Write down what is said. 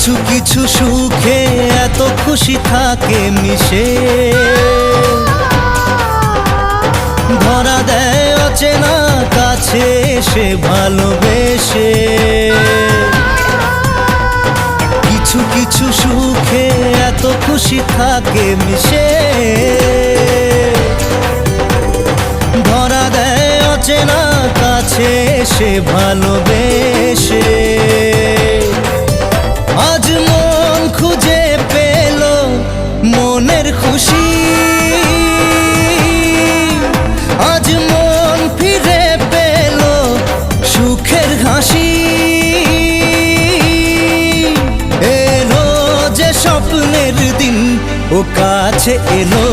কিছু কিছু সুখে এত খুশি থাকে মিশে, ধরা দেয় অচেনা কাছে এসে ভালোবেসে। কিছু কিছু সুখে এত খুশি থাকে মিশে, ধরা দেয় অচেনা কাছে এসে ভালোবেসে। আজ মন খুঁজে পেল মনের খুশি, আজ মন ফিরে পেল সুখের হাসি। এলো যে স্বপ্নের দিন ও কাছে এলো,